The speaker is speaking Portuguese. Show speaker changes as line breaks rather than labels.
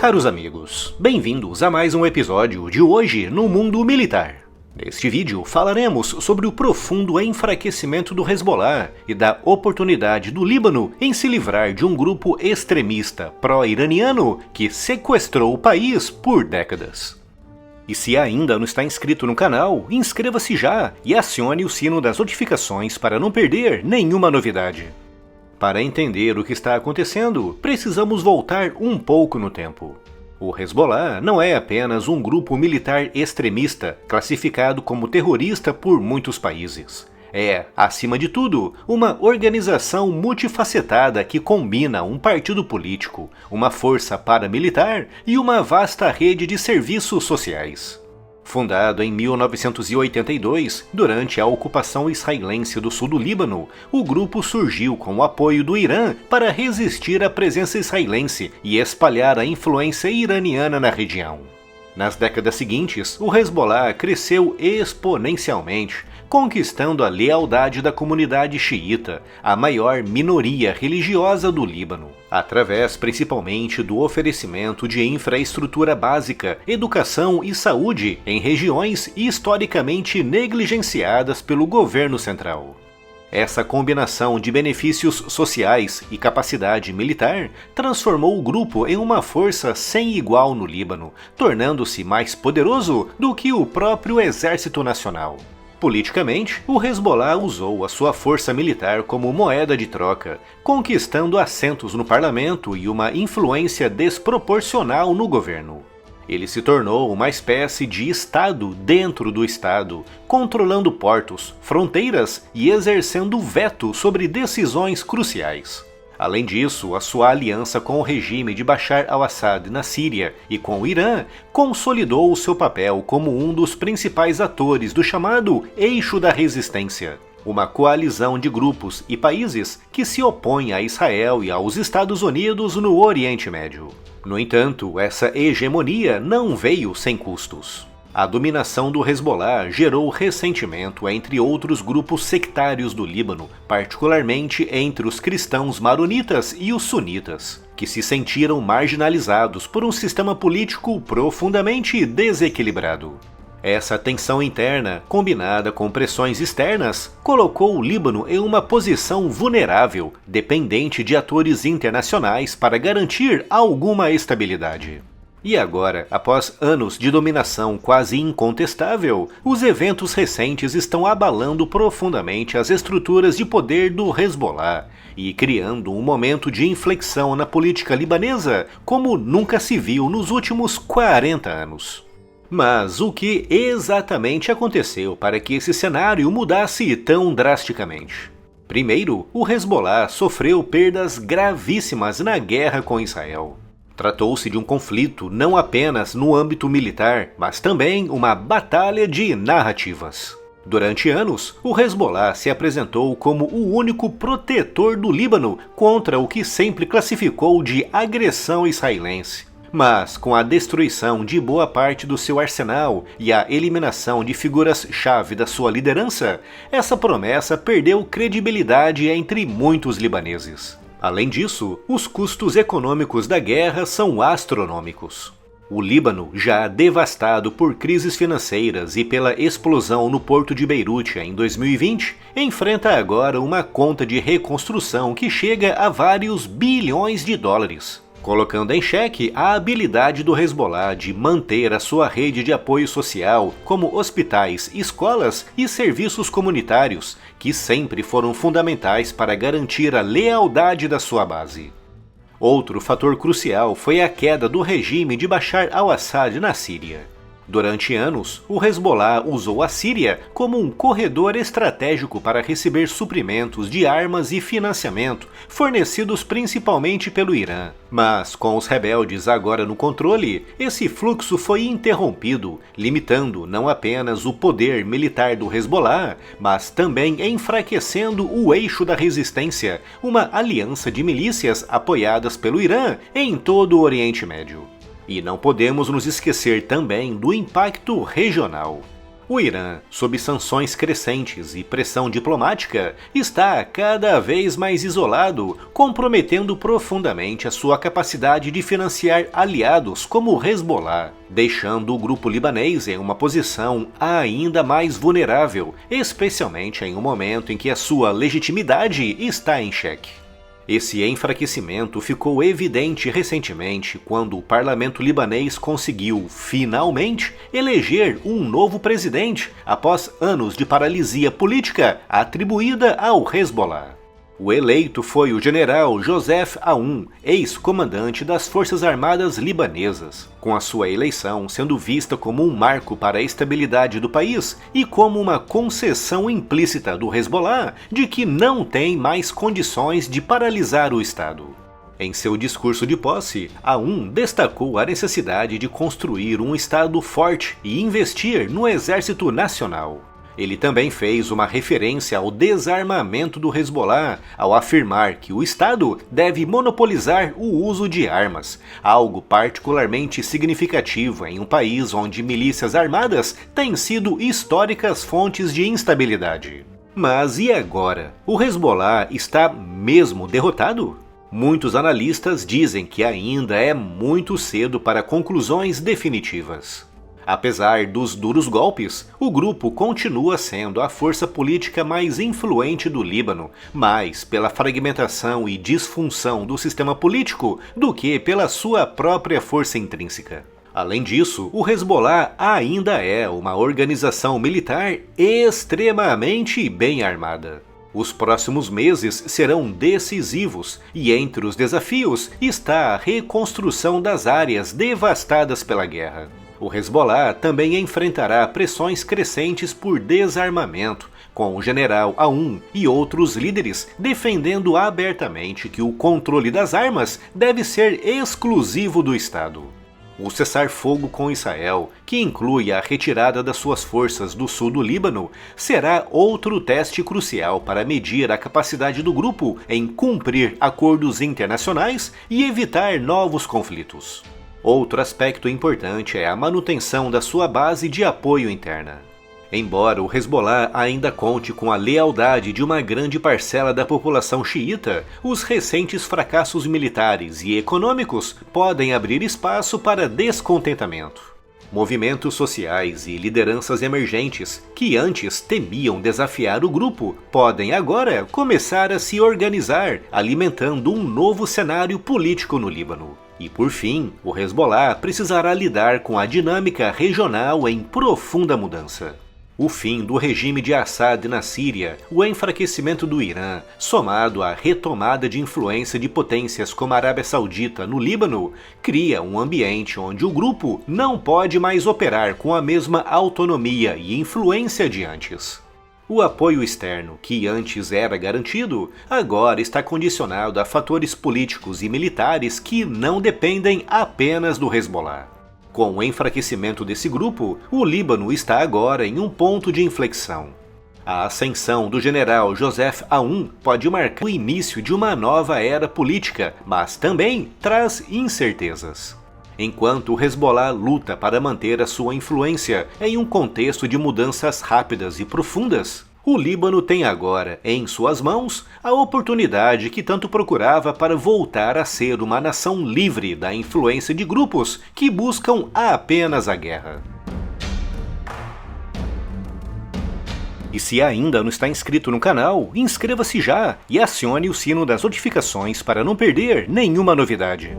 Caros amigos, bem-vindos a mais um episódio de Hoje no Mundo Militar. Neste vídeo falaremos sobre o profundo enfraquecimento do Hezbollah e da oportunidade do Líbano em se livrar de um grupo extremista pró-iraniano que sequestrou o país por décadas. E se ainda não está inscrito no canal, inscreva-se já e acione o sino das notificações para não perder nenhuma novidade. Para entender o que está acontecendo, precisamos voltar um pouco no tempo. O Hezbollah não é apenas um grupo militar extremista, classificado como terrorista por muitos países. É, acima de tudo, uma organização multifacetada que combina um partido político, uma força paramilitar e uma vasta rede de serviços sociais. Fundado em 1982, durante a ocupação israelense do sul do Líbano, o grupo surgiu com o apoio do Irã para resistir à presença israelense e espalhar a influência iraniana na região. Nas décadas seguintes, o Hezbollah cresceu exponencialmente, conquistando a lealdade da comunidade xiita, a maior minoria religiosa do Líbano, através principalmente do oferecimento de infraestrutura básica, educação e saúde em regiões historicamente negligenciadas pelo governo central. Essa combinação de benefícios sociais e capacidade militar transformou o grupo em uma força sem igual no Líbano, tornando-se mais poderoso do que o próprio Exército Nacional. Politicamente, o Hezbollah usou a sua força militar como moeda de troca, conquistando assentos no parlamento e uma influência desproporcional no governo. Ele se tornou uma espécie de Estado dentro do Estado, controlando portos, fronteiras e exercendo veto sobre decisões cruciais. Além disso, a sua aliança com o regime de Bashar al-Assad na Síria e com o Irã consolidou o seu papel como um dos principais atores do chamado Eixo da Resistência, uma coalizão de grupos e países que se opõem a Israel e aos Estados Unidos no Oriente Médio. No entanto, essa hegemonia não veio sem custos. A dominação do Hezbollah gerou ressentimento entre outros grupos sectários do Líbano, particularmente entre os cristãos maronitas e os sunitas, que se sentiram marginalizados por um sistema político profundamente desequilibrado. Essa tensão interna, combinada com pressões externas, colocou o Líbano em uma posição vulnerável, dependente de atores internacionais para garantir alguma estabilidade. E agora, após anos de dominação quase incontestável, os eventos recentes estão abalando profundamente as estruturas de poder do Hezbollah e criando um momento de inflexão na política libanesa como nunca se viu nos últimos 40 anos. Mas o que exatamente aconteceu para que esse cenário mudasse tão drasticamente? Primeiro, o Hezbollah sofreu perdas gravíssimas na guerra com Israel. Tratou-se de um conflito não apenas no âmbito militar, mas também uma batalha de narrativas. Durante anos, o Hezbollah se apresentou como o único protetor do Líbano contra o que sempre classificou de agressão israelense. Mas, com a destruição de boa parte do seu arsenal e a eliminação de figuras-chave da sua liderança, essa promessa perdeu credibilidade entre muitos libaneses. Além disso, os custos econômicos da guerra são astronômicos. O Líbano, já devastado por crises financeiras e pela explosão no porto de Beirute em 2020, enfrenta agora uma conta de reconstrução que chega a vários bilhões de dólares, colocando em xeque a habilidade do Hezbollah de manter a sua rede de apoio social, como hospitais, escolas e serviços comunitários, que sempre foram fundamentais para garantir a lealdade da sua base. Outro fator crucial foi a queda do regime de Bashar al-Assad na Síria. Durante anos, o Hezbollah usou a Síria como um corredor estratégico para receber suprimentos de armas e financiamento, fornecidos principalmente pelo Irã. Mas, com os rebeldes agora no controle, esse fluxo foi interrompido, limitando não apenas o poder militar do Hezbollah, mas também enfraquecendo o Eixo da Resistência, uma aliança de milícias apoiadas pelo Irã em todo o Oriente Médio. E não podemos nos esquecer também do impacto regional. O Irã, sob sanções crescentes e pressão diplomática, está cada vez mais isolado, comprometendo profundamente a sua capacidade de financiar aliados como o Hezbollah, deixando o grupo libanês em uma posição ainda mais vulnerável, especialmente em um momento em que a sua legitimidade está em xeque. Esse enfraquecimento ficou evidente recentemente quando o parlamento libanês conseguiu, finalmente, eleger um novo presidente após anos de paralisia política atribuída ao Hezbollah. O eleito foi o general Joseph Aoun, ex-comandante das Forças Armadas libanesas, com a sua eleição sendo vista como um marco para a estabilidade do país e como uma concessão implícita do Hezbollah de que não tem mais condições de paralisar o Estado. Em seu discurso de posse, Aoun destacou a necessidade de construir um Estado forte e investir no Exército Nacional. Ele também fez uma referência ao desarmamento do Hezbollah ao afirmar que o Estado deve monopolizar o uso de armas, algo particularmente significativo em um país onde milícias armadas têm sido históricas fontes de instabilidade. Mas e agora? O Hezbollah está mesmo derrotado? Muitos analistas dizem que ainda é muito cedo para conclusões definitivas. Apesar dos duros golpes, o grupo continua sendo a força política mais influente do Líbano, mais pela fragmentação e disfunção do sistema político do que pela sua própria força intrínseca. Além disso, o Hezbollah ainda é uma organização militar extremamente bem armada. Os próximos meses serão decisivos e entre os desafios está a reconstrução das áreas devastadas pela guerra. O Hezbollah também enfrentará pressões crescentes por desarmamento, com o general Aoun e outros líderes defendendo abertamente que o controle das armas deve ser exclusivo do Estado. O cessar-fogo com Israel, que inclui a retirada das suas forças do sul do Líbano, será outro teste crucial para medir a capacidade do grupo em cumprir acordos internacionais e evitar novos conflitos. Outro aspecto importante é a manutenção da sua base de apoio interna. Embora o Hezbollah ainda conte com a lealdade de uma grande parcela da população xiita, os recentes fracassos militares e econômicos podem abrir espaço para descontentamento. Movimentos sociais e lideranças emergentes, que antes temiam desafiar o grupo, podem agora começar a se organizar, alimentando um novo cenário político no Líbano. E por fim, o Hezbollah precisará lidar com a dinâmica regional em profunda mudança. O fim do regime de Assad na Síria, o enfraquecimento do Irã, somado à retomada de influência de potências como a Arábia Saudita no Líbano, cria um ambiente onde o grupo não pode mais operar com a mesma autonomia e influência de antes. O apoio externo, que antes era garantido, agora está condicionado a fatores políticos e militares que não dependem apenas do Hezbollah. Com o enfraquecimento desse grupo, o Líbano está agora em um ponto de inflexão. A ascensão do general Joseph Aoun pode marcar o início de uma nova era política, mas também traz incertezas. Enquanto o Hezbollah luta para manter a sua influência em um contexto de mudanças rápidas e profundas, o Líbano tem agora, em suas mãos, a oportunidade que tanto procurava para voltar a ser uma nação livre da influência de grupos que buscam apenas a guerra. E se ainda não está inscrito no canal, inscreva-se já e acione o sino das notificações para não perder nenhuma novidade.